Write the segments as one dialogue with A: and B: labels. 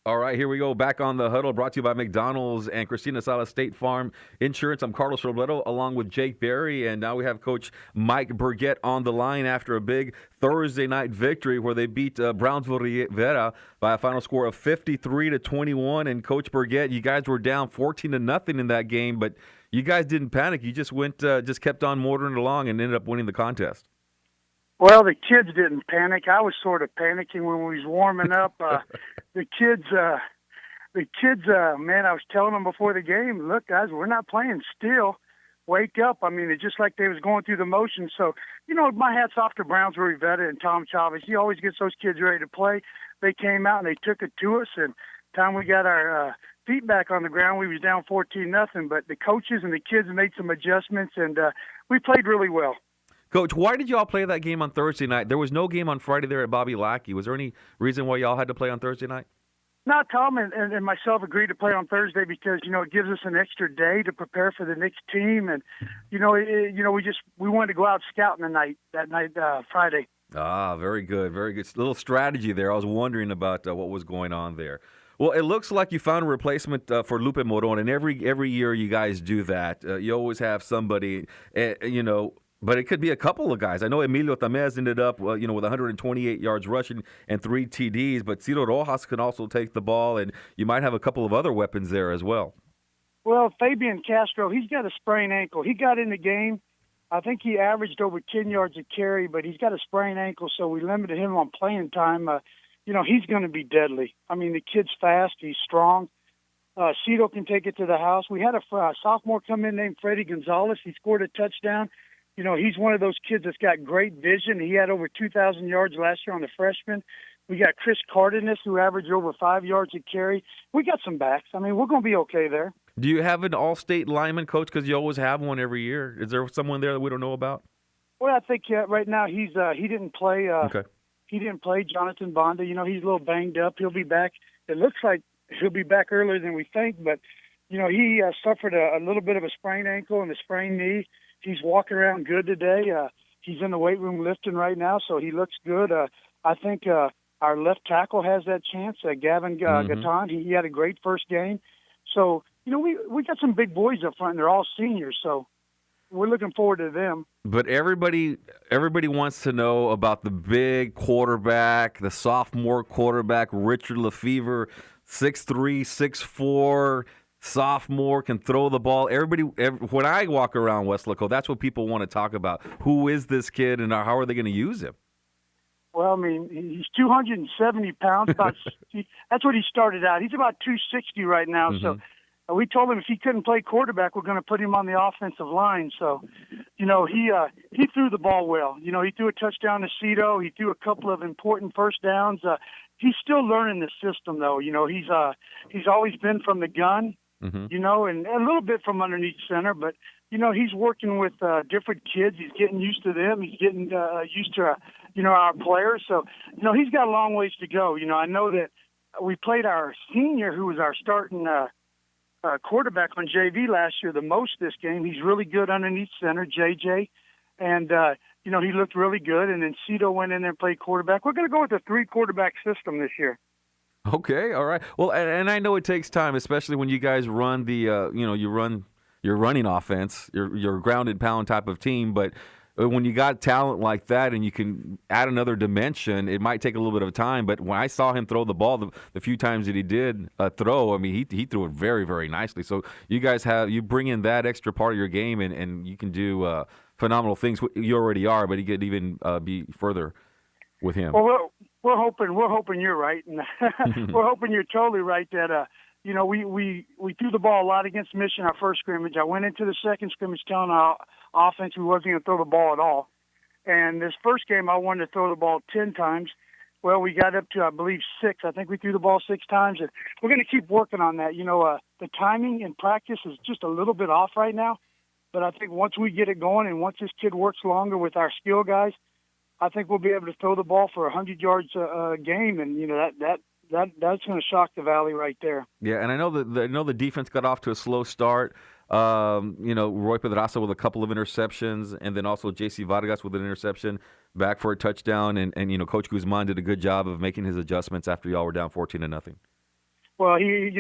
A: All right, here we go. Back on the huddle, brought to you by McDonald's and Christina Salas State Farm Insurance. I'm Carlos Robledo, along with Jake Berry, and now we have Coach Mike Burget on the line after a big Thursday night victory where they beat Brownsville Rivera by a final score of 53-21. And Coach Burget, you guys were down 14-0 in that game, but you guys didn't panic. You just just kept on motoring along and ended up winning the contest.
B: Well, the kids didn't panic. I was sort of panicking when we was warming up. The kids, man, I was telling them before the game, look, guys, we're not playing still. Wake up. I mean, it's just like they was going through the motions. So, my hat's off to Brownsville Rivera and Tom Chavez. He always gets those kids ready to play. They came out and they took it to us, and time we got our feet back on the ground, we was down 14-0. But the coaches and the kids made some adjustments, and we played really well.
A: Coach, why did y'all play that game on Thursday night? There was no game on Friday there at Bobby Lackey. Was there any reason why y'all had to play on Thursday night?
B: No, Tom and myself agreed to play on Thursday because, it gives us an extra day to prepare for the next team. And, we wanted to go out scouting that night, Friday.
A: Ah, very good, very good. Little strategy there. I was wondering about what was going on there. Well, it looks like you found a replacement for Lupe Moron, and every year you guys do that. You always have somebody, but it could be a couple of guys. I know Emilio Tamez ended up, with 128 yards rushing and 3 TDs, but Ciro Rojas can also take the ball, and you might have a couple of other weapons there as well.
B: Well, Fabian Castro, he's got a sprained ankle. He got in the game. I think he averaged over 10 yards a carry, but he's got a sprained ankle, so we limited him on playing time. He's going to be deadly. I mean, the kid's fast. He's strong. Cito can take it to the house. We had a sophomore come in named Freddie Gonzalez. He scored a touchdown. He's one of those kids that's got great vision. He had over 2,000 yards last year on the freshman. We got Chris Cardenas, who averaged over 5 yards a carry. We got some backs. I mean, we're going to be okay there.
A: Do you have an all-state lineman, Coach, because you always have one every year? Is there someone there that we don't know about?
B: Well, I think right now he didn't play.
A: Okay.
B: He didn't play, Jonathan Bonda. He's a little banged up. He'll be back. It looks like he'll be back earlier than we think, but, he suffered a little bit of a sprained ankle and a sprained knee. He's walking around good today. He's in the weight room lifting right now, so he looks good. I think our left tackle has that chance, Gavin Gatton. He had a great first game. So, we got some big boys up front, and they're all seniors, so we're looking forward to them.
A: But everybody wants to know about the big quarterback, the sophomore quarterback, Richard Lefevre, 6'3", 6'4", sophomore, can throw the ball. When I walk around Weslaco, that's what people want to talk about. Who is this kid, and how are they going to use him?
B: Well, I mean, he's 270 pounds. That's what he started out. He's about 260 right now. Mm-hmm. So we told him if he couldn't play quarterback, we're going to put him on the offensive line. So, he threw the ball well. He threw a touchdown to Cito. He threw a couple of important first downs. He's still learning the system, though. He's always been from the gun. Mm-hmm. And a little bit from underneath center, but, he's working with different kids. He's getting used to them. He's getting used to, our players. So, he's got a long ways to go. I know that we played our senior, who was our starting quarterback on JV last year, the most this game. He's really good underneath center, JJ. And, he looked really good. And then Cito went in there and played quarterback. We're going to go with a 3-quarterback system this year.
A: Okay, all right. Well, and I know it takes time, especially when you guys run the, you run your running offense, your grounded pound type of team. But when you got talent like that and you can add another dimension, it might take a little bit of time. But when I saw him throw the ball, the few times that he did throw, I mean, he threw it very, very nicely. So you guys you bring in that extra part of your game, and you can do phenomenal things. You already are, but you could even be further with him.
B: Well, we're hoping you're right, and we're hoping you're totally right that we threw the ball a lot against Mission our first scrimmage. I went into the second scrimmage telling our offense we wasn't going to throw the ball at all. And this first game I wanted to throw the ball 10 times. Well, we got up to, I believe, 6. I think we threw the ball 6 times, and we're going to keep working on that. The timing in practice is just a little bit off right now, but I think once we get it going and once this kid works longer with our skill guys, I think we'll be able to throw the ball for 100 yards a game, and that's going to shock the Valley right there.
A: Yeah, and I know the defense got off to a slow start. Roy Pedraza with a couple of interceptions, and then also J.C. Vargas with an interception back for a touchdown, and Coach Guzman did a good job of making his adjustments after y'all were down 14-0.
B: Well, we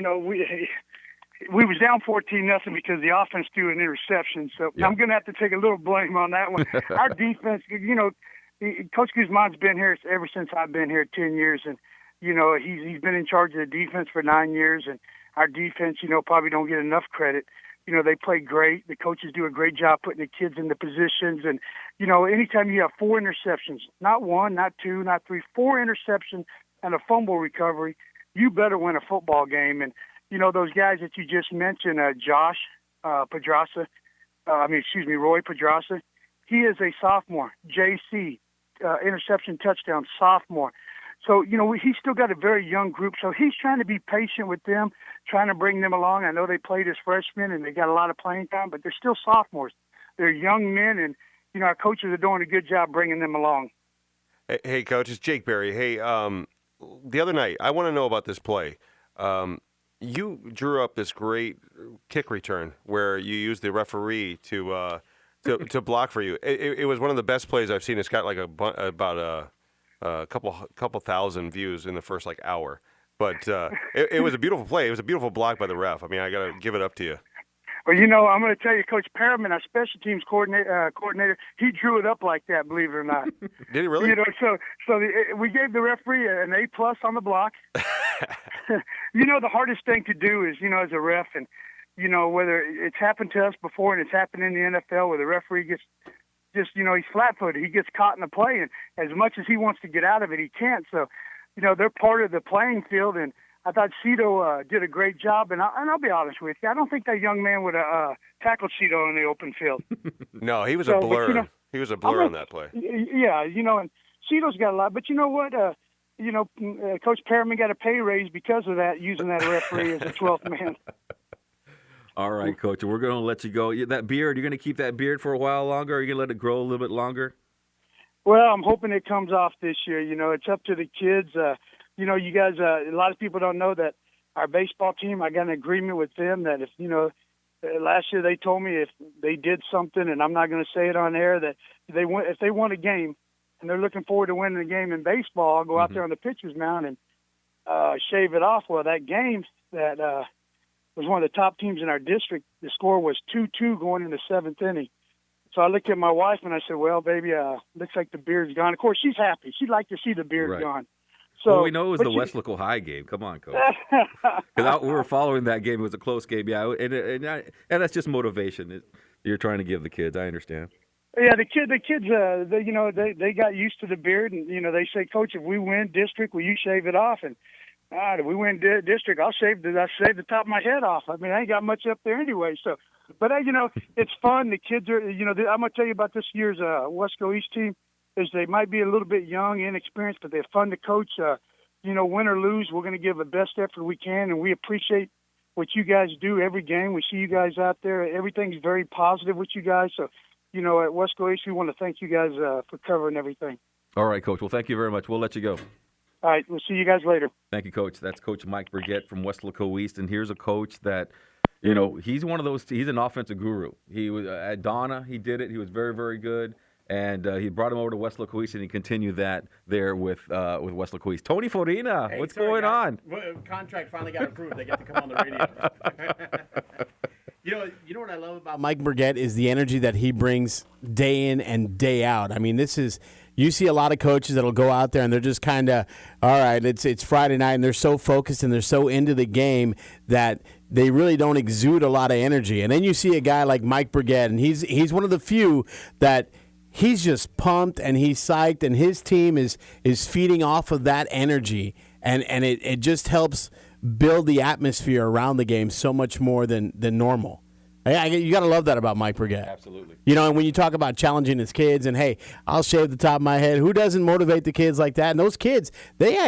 B: was down 14-0 because the offense threw an interception. So I'm going to have to take a little blame on that one. Our defense, Coach Guzman's been here ever since I've been here 10 years, and he's been in charge of the defense for 9 years, and our defense, probably don't get enough credit. They play great. The coaches do a great job putting the kids in the positions, and anytime you have 4 interceptions, not 1, not 2, not 3, 4 interceptions and a fumble recovery, you better win a football game. And those guys that you just mentioned, Roy Pedraza, he is a sophomore. JC, interception touchdown, sophomore. So, he's still got a very young group, so he's trying to be patient with them, trying to bring them along. I know they played as freshmen and they got a lot of playing time, but they're still sophomores. They're young men, and, our coaches are doing a good job bringing them along.
C: Hey, Coach, it's Jake Berry. Hey, the other night, I want to know about this play. You drew up this great kick return where you used the referee to block for you. It was one of the best plays I've seen. It's got like about a couple thousand views in the first hour. But it was a beautiful play. It was a beautiful block by the ref. I mean, I got to give it up to you.
B: Well, I'm going to tell you, Coach Perriman, our special teams coordinator, he drew it up like that, believe it or not.
C: Did he really?
B: We gave the referee an A+ on the block. The hardest thing to do is, as a ref, and, whether it's happened to us before and it's happened in the NFL where the referee gets he's flat-footed. He gets caught in the play, and as much as he wants to get out of it, he can't. So, they're part of the playing field, and I thought Cito did a great job, and I'll be honest with you, I don't think that young man would have tackled Cito in the open field.
C: No, he was a blur. But, he was a blur on that play.
B: Yeah, and Cito's got a lot. But you know what? Coach Perriman got a pay raise because of that, using that referee as a 12th man.
A: All right, Coach, we're going to let you go. That beard, you're going to keep that beard for a while longer, or are you going to let it grow a little bit longer?
B: Well, I'm hoping it comes off this year. It's up to the kids. You guys, a lot of people don't know that our baseball team, I got an agreement with them that if, last year they told me if they did something, and I'm not going to say it on air, that if they won a game and they're looking forward to winning the game in baseball, I'll go out there on the pitcher's mound and shave it off. Well, that game that was one of the top teams in our district, the score was 2-2 going into 7th inning. So I looked at my wife and I said, well, baby, looks like the beard's gone. Of course, she's happy. She'd like to see the beard gone. So
A: we know it was the Weslaco High game. Come on, Coach. Because we were following that game. It was a close game. Yeah, and that's just motivation. You're trying to give the kids. I understand.
B: Yeah, the kids, they got used to the beard, and they say, Coach, if we win district, will you shave it off? And if we win district, I'll shave the top of my head off. I mean, I ain't got much up there anyway. So, but it's fun. The kids are, I'm gonna tell you about this year's Wesco East team. Is they might be a little bit young, inexperienced, but they're fun to coach. Win or lose, we're going to give the best effort we can, and we appreciate what you guys do every game. We see you guys out there. Everything's very positive with you guys. So, at Wesco East, we want to thank you guys for covering everything.
A: All right, Coach. Well, thank you very much. We'll let you go.
B: All right, we'll see you guys later.
A: Thank you, Coach. That's Coach Mike Burget from Weslaco East, and here's a coach that, he's one of those. He's an offensive guru. He was at Donna. He did it. He was very, very good. And he brought him over to Weslaco East, and he continued that there with Weslaco East. Tony Forina, what's going on?
D: Well, contract finally got approved. They get to come on the radio. You know what I love about Mike Burget is the energy that he brings day in and day out. I mean, you see a lot of coaches that'll go out there and they're just kind of, all right, it's Friday night, and they're so focused and they're so into the game that they really don't exude a lot of energy. And then you see a guy like Mike Burget, and he's one of the few that he's just pumped and he's psyched, and his team is feeding off of that energy, and it just helps build the atmosphere around the game so much more than normal. You got to love that about Mike Burget.
A: Absolutely.
D: And when you talk about challenging his kids and, hey, I'll shave the top of my head, who doesn't motivate the kids like that? And those kids, they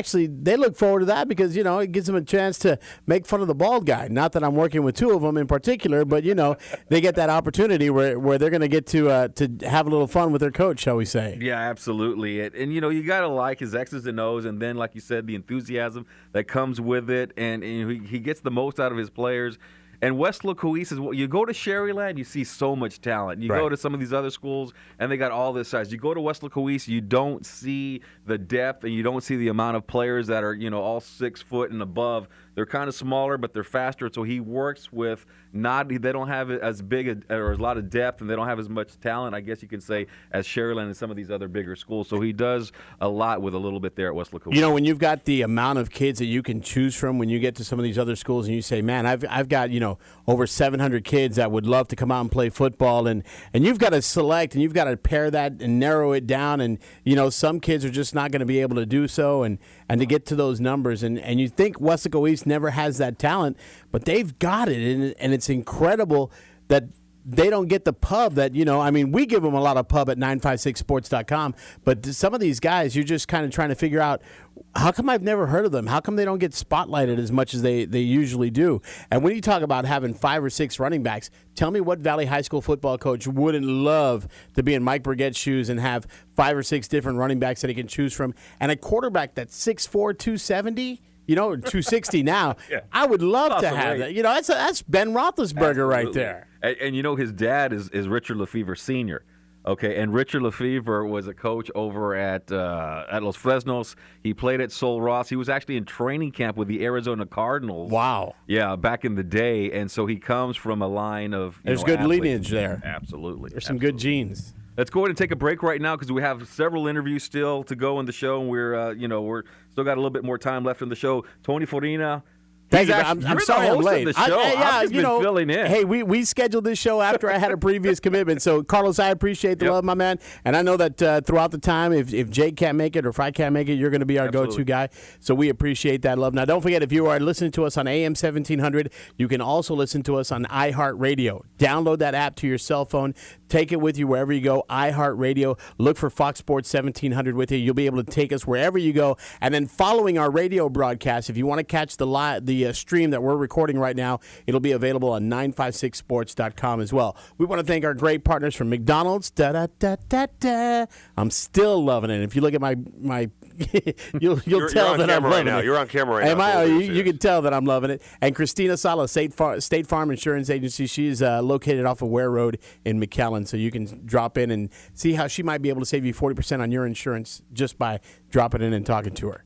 D: look forward to that because, it gives them a chance to make fun of the bald guy. Not that I'm working with two of them in particular, but, they get that opportunity where they're going to get to have a little fun with their coach, shall we say.
A: Yeah, absolutely. And you got to like his X's and O's, and then, like you said, the enthusiasm that comes with it. And he gets the most out of his players. And Weslaco East is what you go to Sherryland, you see so much talent. You go to some of these other schools, and they got all this size. You go to Weslaco East, you don't see the depth, and you don't see the amount of players that are all 6 foot and above. They're kind of smaller, but they're faster. So he works with they don't have as big or a lot of depth, and they don't have as much talent, I guess you could say, as Sherryland and some of these other bigger schools. So he does a lot with a little bit there at Weslaco.
D: When you've got the amount of kids that you can choose from, when you get to some of these other schools, and you say, "Man, I've got over 700 kids that would love to come out and play football," and you've got to select, and you've got to pair that and narrow it down, and some kids are just not going to be able to do so, and to get to those numbers, and you think Weslaco East never has that talent, but they've got it, and it's incredible that they don't get the pub that, we give them a lot of pub at 956sports.com, but some of these guys, you're just kind of trying to figure out, how come I've never heard of them? How come they don't get spotlighted as much as they usually do? And when you talk about having 5 or 6 running backs, tell me what Valley High School football coach wouldn't love to be in Mike Burget's shoes and have 5 or 6 different running backs that he can choose from, and a quarterback that's 6'4", 270? 260 now. Yeah. I would love to have that. That's Ben Roethlisberger right there.
A: And his dad is Richard Lefevre Sr., okay, and Richard Lefevre was a coach over at Los Fresnos. He played at Sol Ross. He was actually in training camp with the Arizona Cardinals.
D: Wow.
A: Yeah, back in the day, and so he comes from a line of
D: There's good
A: athletes.
D: lineage there.
A: Absolutely.
D: There's some good genes.
A: Let's go ahead and take a break right now because we have several interviews still to go in the show, and we're still got a little bit more time left in the show. Tony Farina.
D: Thank you. I'm sorry I'm late.
A: I've just been filling in.
D: Hey, we scheduled this show after I had a previous commitment. So, Carlos, I appreciate the love, my man. And I know that throughout the time, if Jake can't make it or if I can't make it, you're going to be our go-to guy. So we appreciate that love. Now, don't forget, if you are listening to us on AM 1700, you can also listen to us on iHeartRadio. Download that app to your cell phone. Take it with you wherever you go. iHeartRadio. Look for Fox Sports 1700 with you. You'll be able to take us wherever you go. And then following our radio broadcast, if you want to catch the stream that we're recording right now, it'll be available on 956sports.com as well. We want to thank our great partners from McDonald's. I'm still loving it. If you look at my you'll tell that I'm loving it.
C: You're on camera right now.
D: You can tell that I'm loving it. And Christina Sala, State Farm Insurance Agency, she's located off of Ware Road in McAllen, so you can drop in and see how she might be able to save you 40% on your insurance just by dropping in and talking to her.